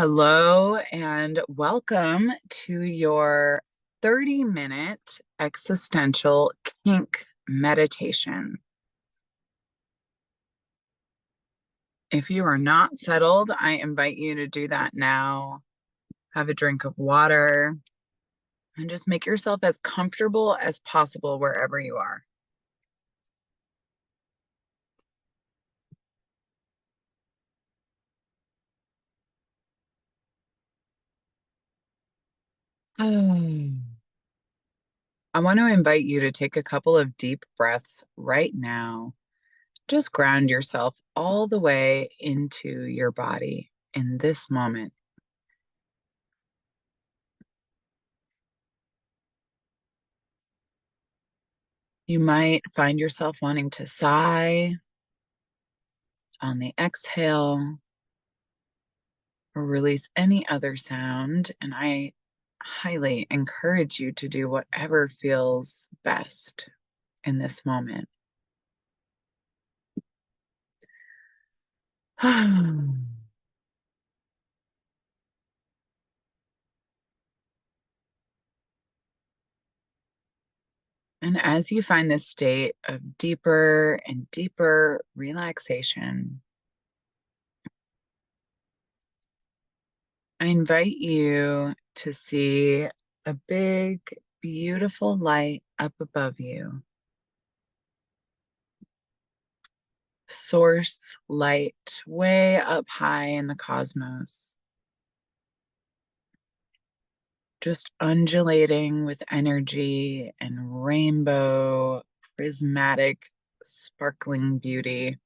Hello and welcome to your 30-minute existential kink meditation. If you are not settled, I invite you to do that now. Have a drink of water and just make yourself as comfortable as possible wherever you are. I want to invite you to take a couple of deep breaths right now. Just ground yourself all the way into your body in this moment. You might find yourself wanting to sigh on the exhale or release any other sound. And I highly encourage you to do whatever feels best in this moment. And as you find this state of deeper and deeper relaxation, I invite you to see a big, beautiful light up above you. Source light way up high in the cosmos. Just undulating with energy and rainbow, prismatic, sparkling beauty.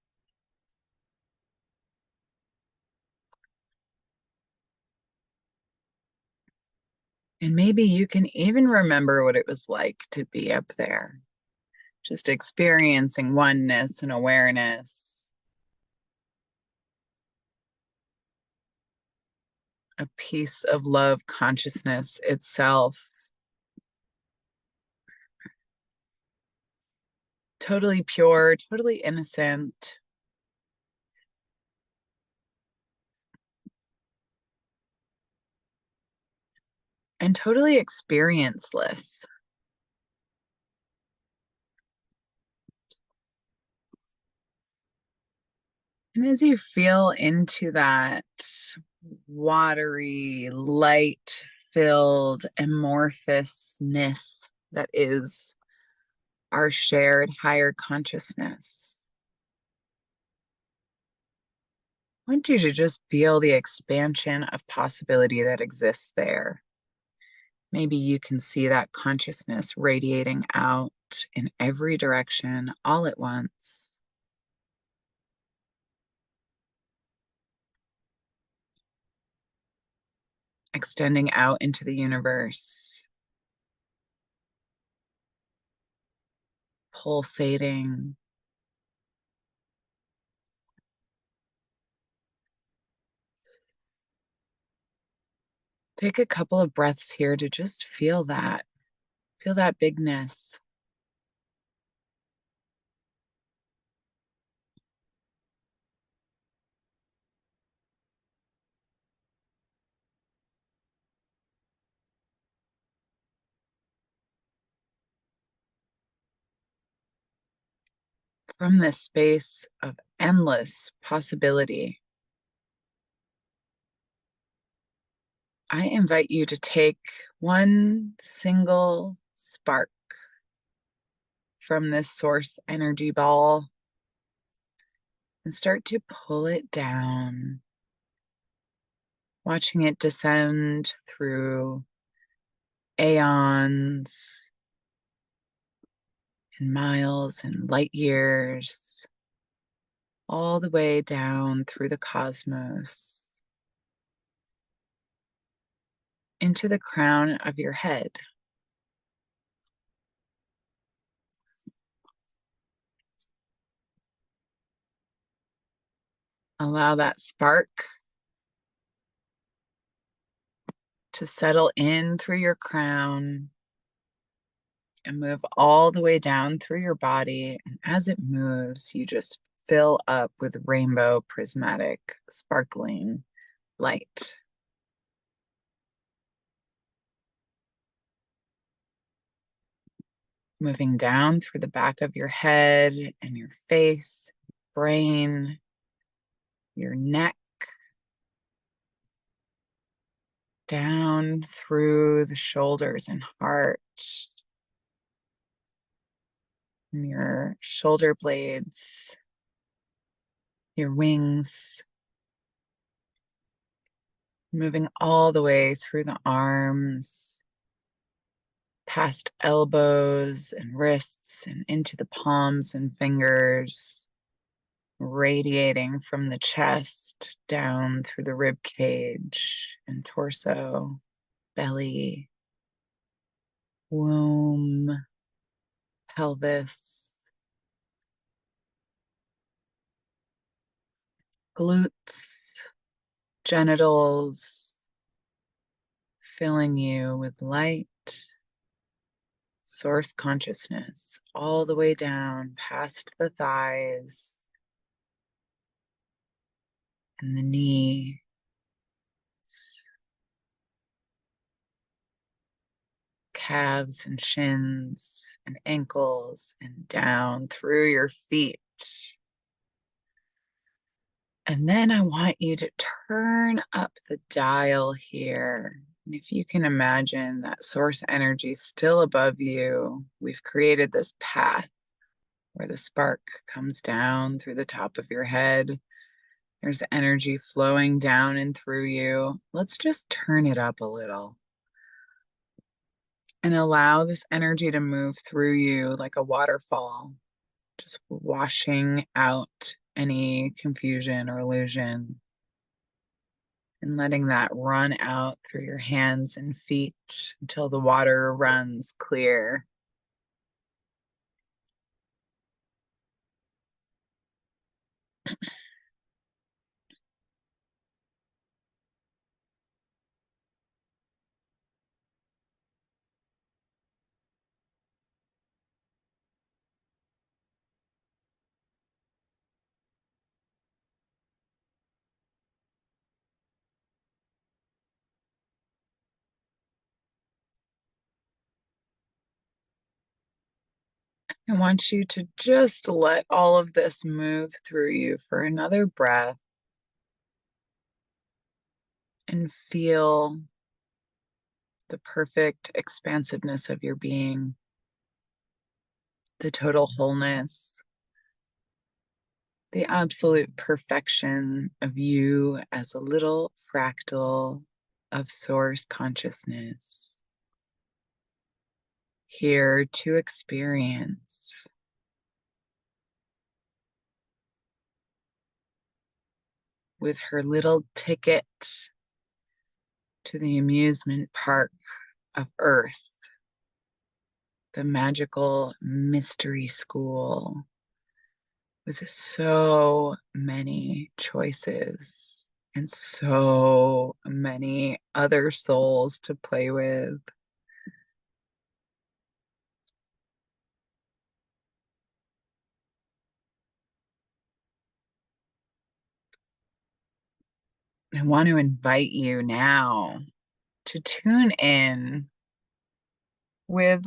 And maybe you can even remember what it was like to be up there, just experiencing oneness and awareness, a piece of love consciousness itself. Totally pure, totally innocent. And totally experienceless. And as you feel into that watery, light filled amorphousness that is our shared higher consciousness, I want you to just feel the expansion of possibility that exists there. Maybe you can see that consciousness radiating out in every direction all at once. Extending out into the universe, pulsating. Take a couple of breaths here to just feel that bigness. From this space of endless possibility, I invite you to take one single spark from this source energy ball and start to pull it down, watching it descend through aeons and miles and light years, all the way down through the cosmos into the crown of your head. Allow that spark to settle in through your crown and move all the way down through your body. And as it moves, you just fill up with rainbow, prismatic, sparkling light. moving down through the back of your head and your face, brain, your neck, down through the shoulders and heart, and your shoulder blades, your wings, moving all the way through the arms, past elbows and wrists and into the palms and fingers, radiating from the chest down through the rib cage and torso, belly, womb, pelvis, glutes, genitals, filling you with light, source consciousness all the way down past the thighs and the knees, calves and shins and ankles and down through your feet. And then I want you to turn up the dial here. And if you can imagine that source energy still above you, we've created this path where the spark comes down through the top of your head. There's energy flowing down and through you. Let's just turn it up a little and allow this energy to move through you like a waterfall, just washing out any confusion or illusion and letting that run out through your hands and feet until the water runs clear. I want you to just let all of this move through you for another breath and feel the perfect expansiveness of your being, the total wholeness, the absolute perfection of you as a little fractal of source consciousness, here to experience. With her little ticket to the amusement park of Earth, the magical mystery school with so many choices and so many other souls to play with. I want to invite you now to tune in with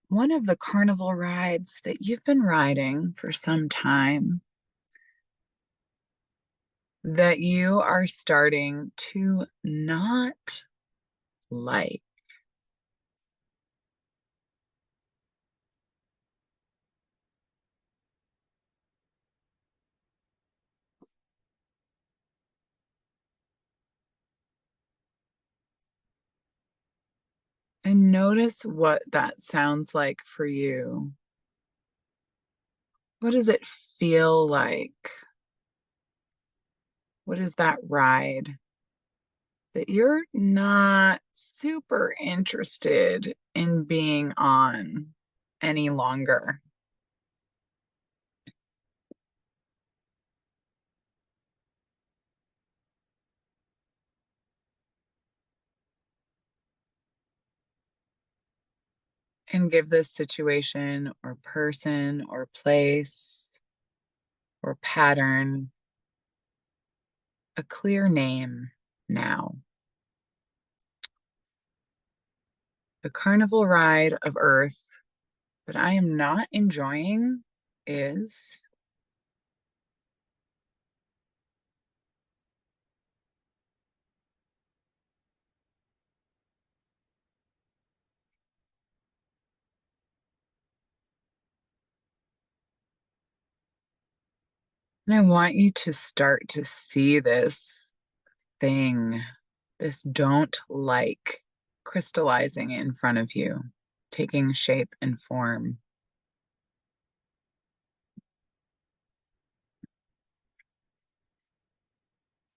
one of the carnival rides that you've been riding for some time, that you are starting to not like. And notice what that sounds like for you. What does it feel like? What is that ride that you're not super interested in being on any longer? And give this situation or person or place or pattern a clear name now. The carnival ride of Earth that I am not enjoying is and I want you to start to see this thing, this don't like crystallizing in front of you, taking shape and form.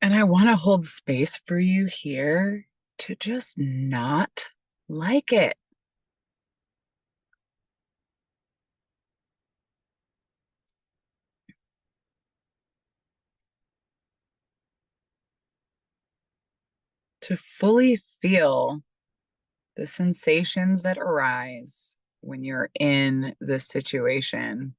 And I want to hold space for you here to just not like it, to fully feel the sensations that arise when you're in this situation.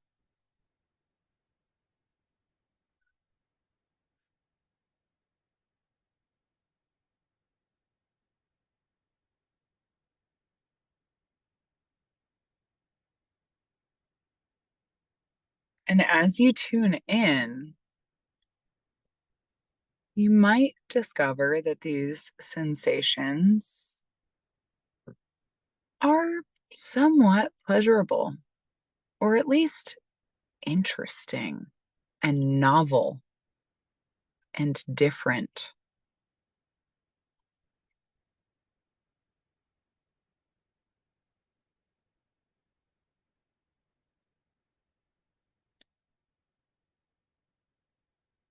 And as you tune in, you might discover that these sensations are somewhat pleasurable, or at least interesting and novel and different.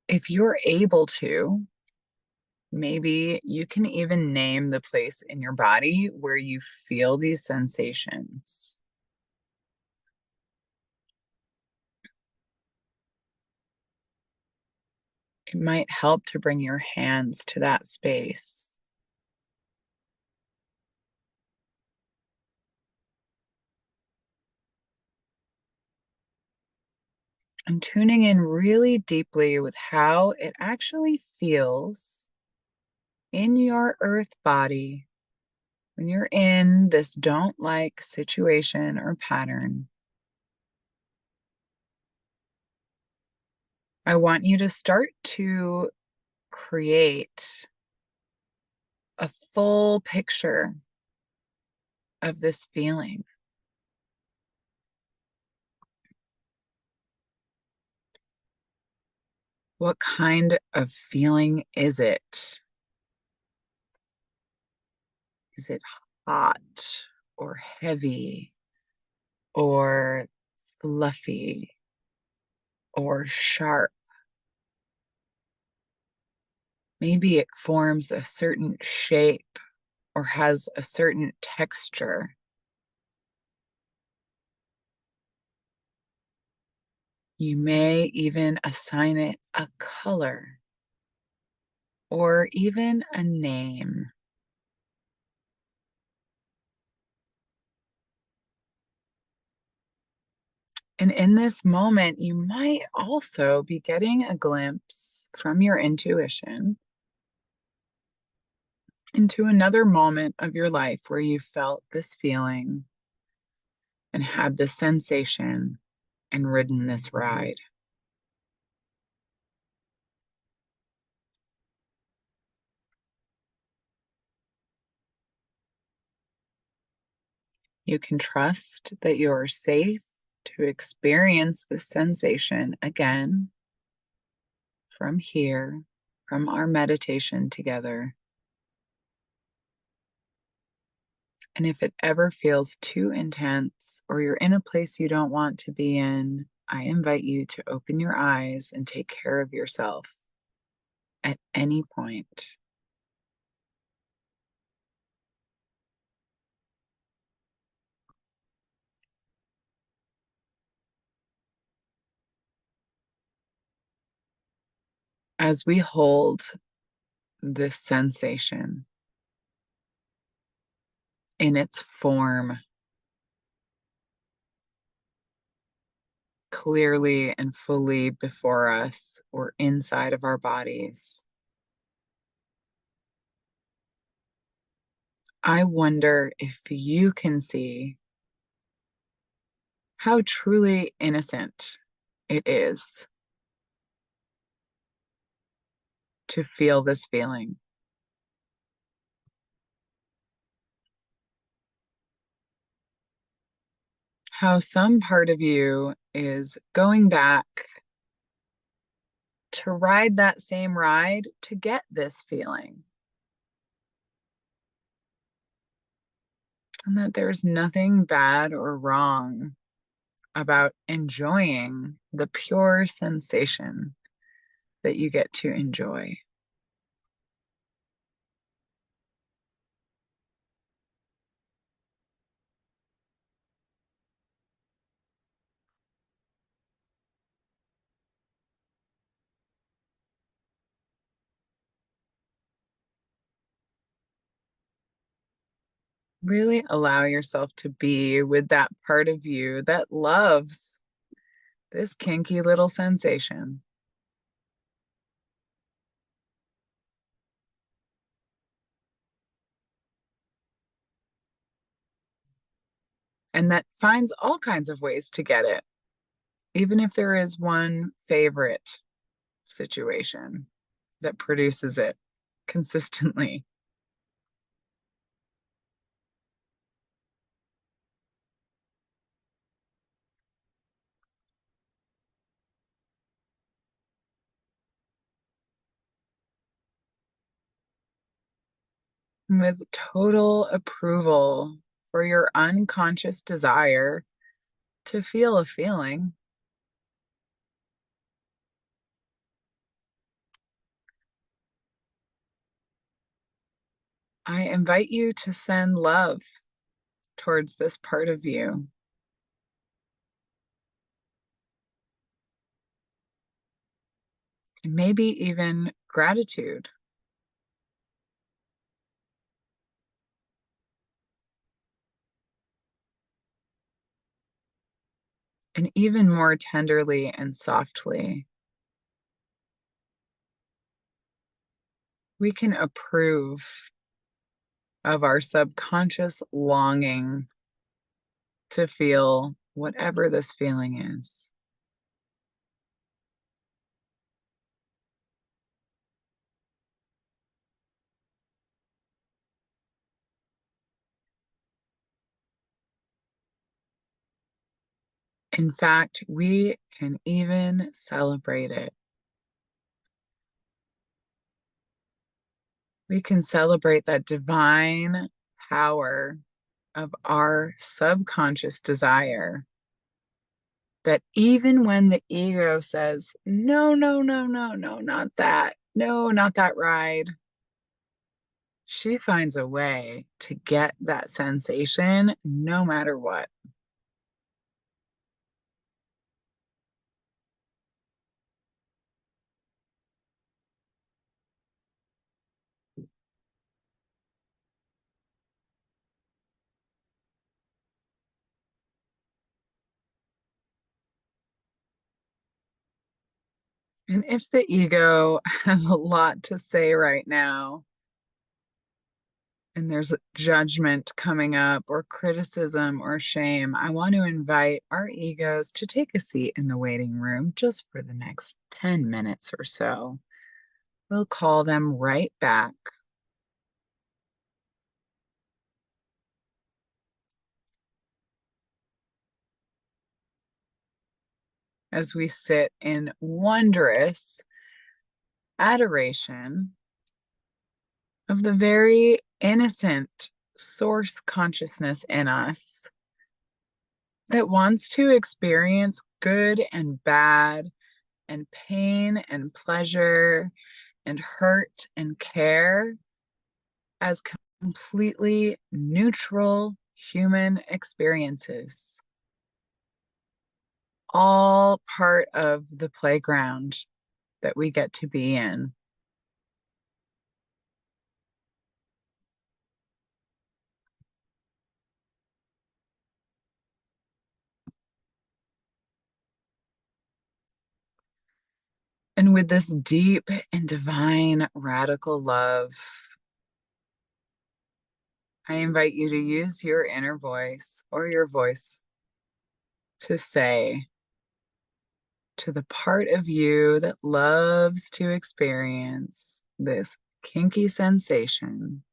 If you're able to, maybe you can even name the place in your body where you feel these sensations. It might help to bring your hands to that space and tuning in really deeply with how it actually feels in your earth body when you're in this don't like situation or pattern. I want you to start to create a full picture of this feeling. What kind of feeling is it? Is it hot or heavy or fluffy or sharp? Maybe it forms a certain shape or has a certain texture. You may even assign it a color or even a name. And in this moment, you might also be getting a glimpse from your intuition into another moment of your life where you felt this feeling and had this sensation and ridden this ride. You can trust that you're safe to experience this sensation again from here, from our meditation together. And if it ever feels too intense or you're in a place you don't want to be in, I invite you to open your eyes and take care of yourself at any point. As we hold this sensation in its form clearly and fully before us or inside of our bodies, I wonder if you can see how truly innocent it is to feel this feeling. How some part of you is going back to ride that same ride to get this feeling. And that there's nothing bad or wrong about enjoying the pure sensation that you get to enjoy. Really allow yourself to be with that part of you that loves this kinky little sensation. And that finds all kinds of ways to get it, even if there is one favorite situation that produces it consistently. With total approval for your unconscious desire to feel a feeling, I invite you to send love towards this part of you. And maybe even gratitude. And even more tenderly and softly, we can approve of our subconscious longing to feel whatever this feeling is. In fact, we can even celebrate it. We can celebrate that divine power of our subconscious desire. That even when the ego says, no, no, no, no, no, not that, no, not that ride, she finds a way to get that sensation no matter what. And if the ego has a lot to say right now, and there's judgment coming up, or criticism, or shame, I want to invite our egos to take a seat in the waiting room just for the next 10 minutes or so. We'll call them right back as we sit in wondrous adoration of the very innocent source consciousness in us that wants to experience good and bad and pain and pleasure and hurt and care as completely neutral human experiences, all part of the playground that we get to be in. And with this deep and divine radical love, I invite you to use your inner voice or your voice to say to the part of you that loves to experience this kinky sensation,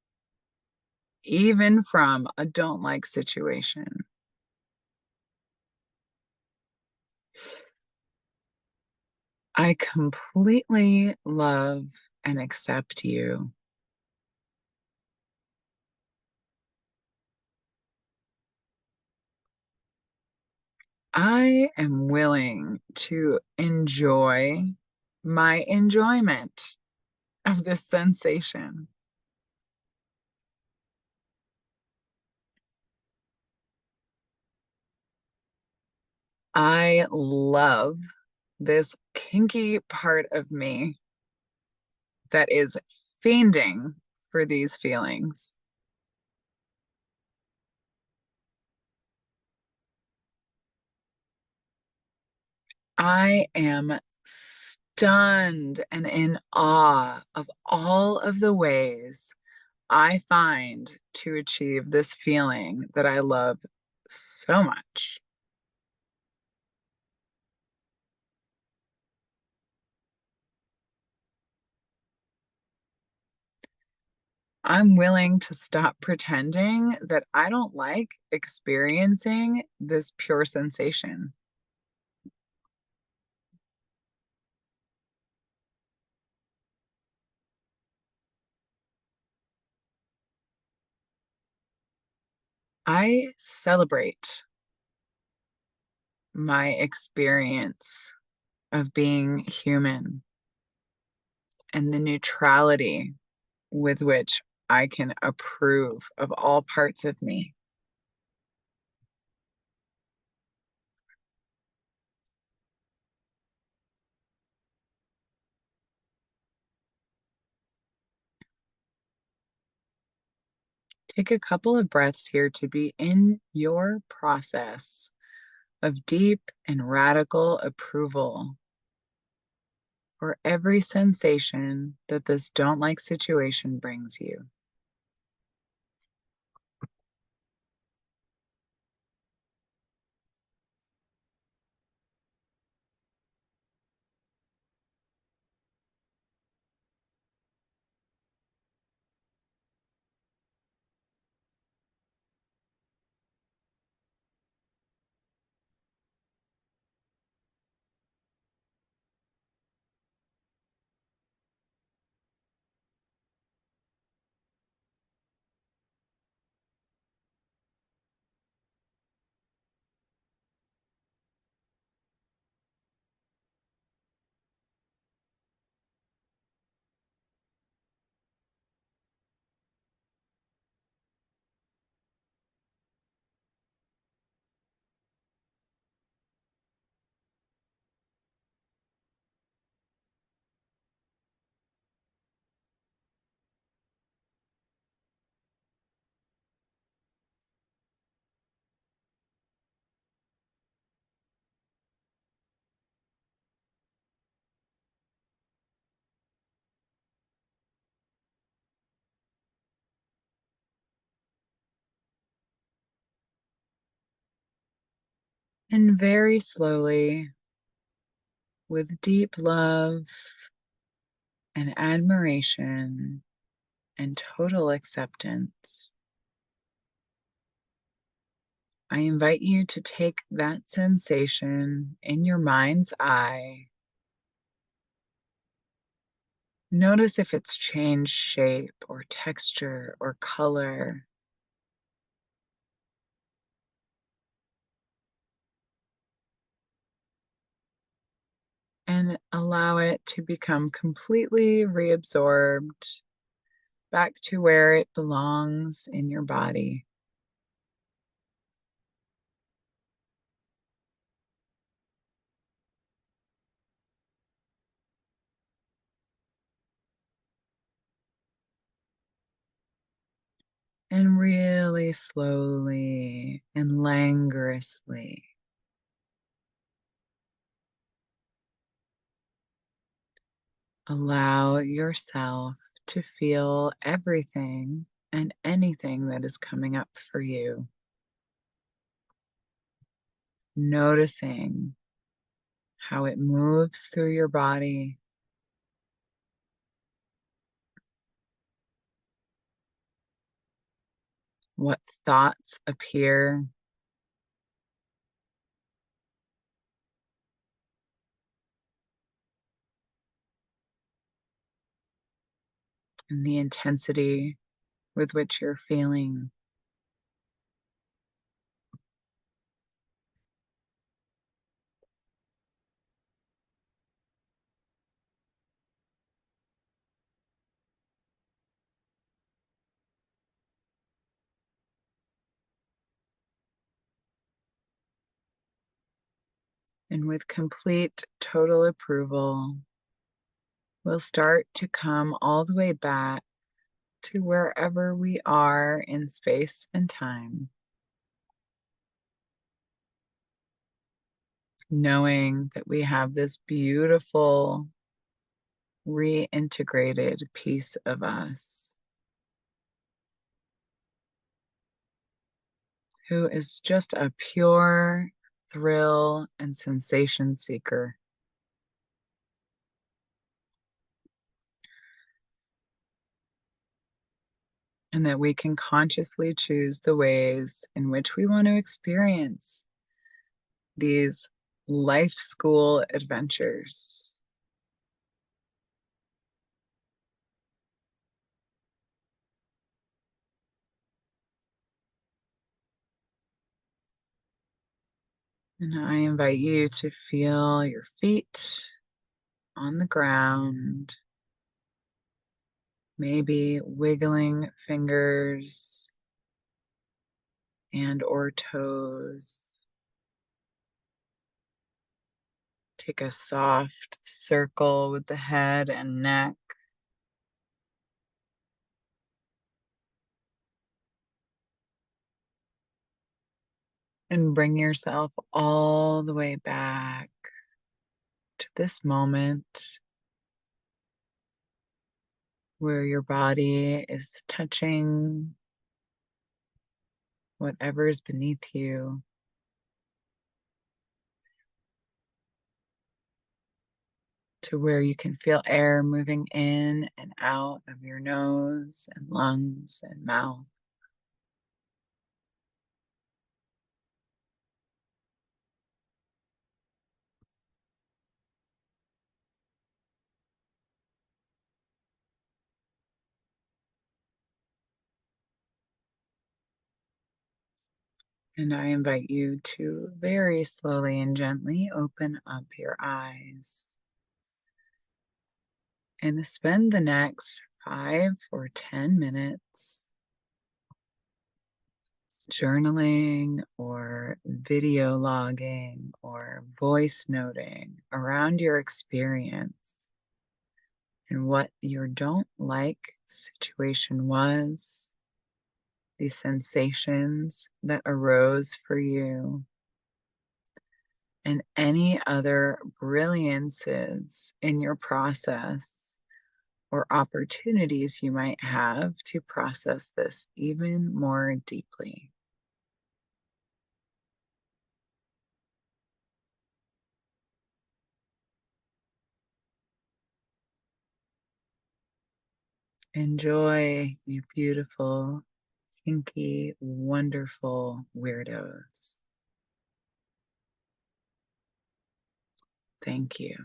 even from a don't like situation? I completely love and accept you. I am willing to enjoy my enjoyment of this sensation. I love this kinky part of me that is fiending for these feelings. I am stunned and in awe of all of the ways I find to achieve this feeling that I love so much. I'm willing to stop pretending that I don't like experiencing this pure sensation. I celebrate my experience of being human and the neutrality with which I can approve of all parts of me. Take a couple of breaths here to be in your process of deep and radical approval for every sensation that this don't like situation brings you. And very slowly, with deep love and admiration and total acceptance, I invite you to take that sensation in your mind's eye. Notice if it's changed shape or texture or color, and allow it to become completely reabsorbed back to where it belongs in your body. And really slowly and languorously allow yourself to feel everything and anything that is coming up for you. noticing how it moves through your body, what thoughts appear, and the intensity with which you're feeling. And with complete, total approval, we'll start to come all the way back to wherever we are in space and time, knowing that we have this beautiful, reintegrated piece of us who is just a pure thrill and sensation seeker. And that we can consciously choose the ways in which we want to experience these life school adventures. And I invite you to feel your feet on the ground, maybe wiggling fingers and or toes. Take a soft circle with the head and neck. And bring yourself all the way back to this moment where your body is touching whatever is beneath you. To where you can feel air moving in and out of your nose and lungs and mouth. And I invite you to very slowly and gently open up your eyes and spend the next 5 or 10 minutes journaling or video logging or voice noting around your experience and what your don't like situation was, the sensations that arose for you, and any other brilliances in your process or opportunities you might have to process this even more deeply. Enjoy, you beautiful, kinky, wonderful weirdos. Thank you.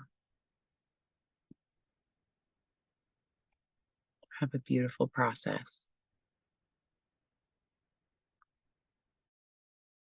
Have a beautiful process.